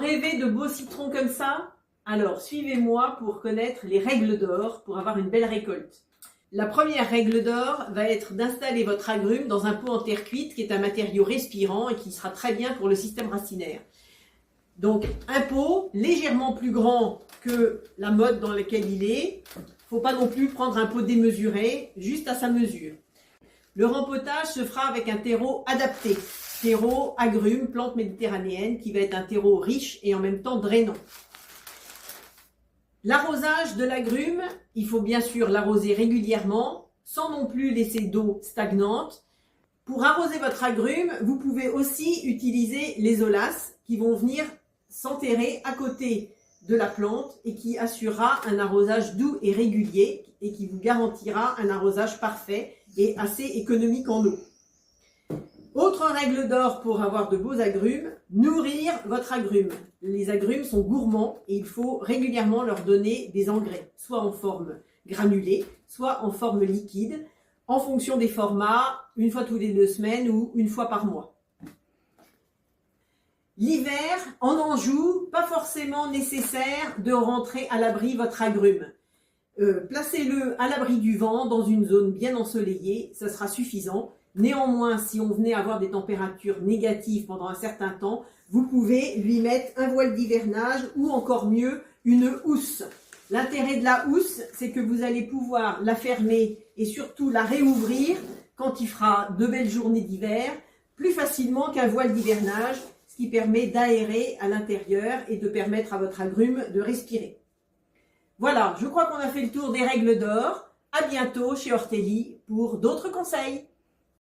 Rêvez de beaux citrons comme ça? Alors suivez-moi pour connaître les règles d'or pour avoir une belle récolte. La première règle d'or va être d'installer votre agrume dans un pot en terre cuite qui est un matériau respirant et qui sera très bien pour le système racinaire. Donc un pot légèrement plus grand que la mode dans laquelle il est. Il ne faut pas non plus prendre un pot démesuré, juste à sa mesure. Le rempotage se fera avec un terreau adapté. Terreau agrumes, plante méditerranéenne, qui va être un terreau riche et en même temps drainant. L'arrosage de l'agrume, il faut bien sûr l'arroser régulièrement, sans non plus laisser d'eau stagnante. Pour arroser votre agrume, vous pouvez aussi utiliser les holasses qui vont venir s'enterrer à côté de la plante et qui assurera un arrosage doux et régulier et qui vous garantira un arrosage parfait et assez économique en eau. Autre règle d'or pour avoir de beaux agrumes, nourrir votre agrume. Les agrumes sont gourmands et il faut régulièrement leur donner des engrais, soit en forme granulée, soit en forme liquide, en fonction des formats, une fois tous les 2 semaines ou une fois par mois. L'hiver, en Anjou, pas forcément nécessaire de rentrer à l'abri votre agrume. Placez-le à l'abri du vent dans une zone bien ensoleillée, ça sera suffisant. Néanmoins, si on venait avoir des températures négatives pendant un certain temps, vous pouvez lui mettre un voile d'hivernage ou encore mieux, une housse. L'intérêt de la housse, c'est que vous allez pouvoir la fermer et surtout la réouvrir quand il fera de belles journées d'hiver, plus facilement qu'un voile d'hivernage, ce qui permet d'aérer à l'intérieur et de permettre à votre agrume de respirer. Voilà, je crois qu'on a fait le tour des règles d'or. À bientôt chez Ortelli pour d'autres conseils.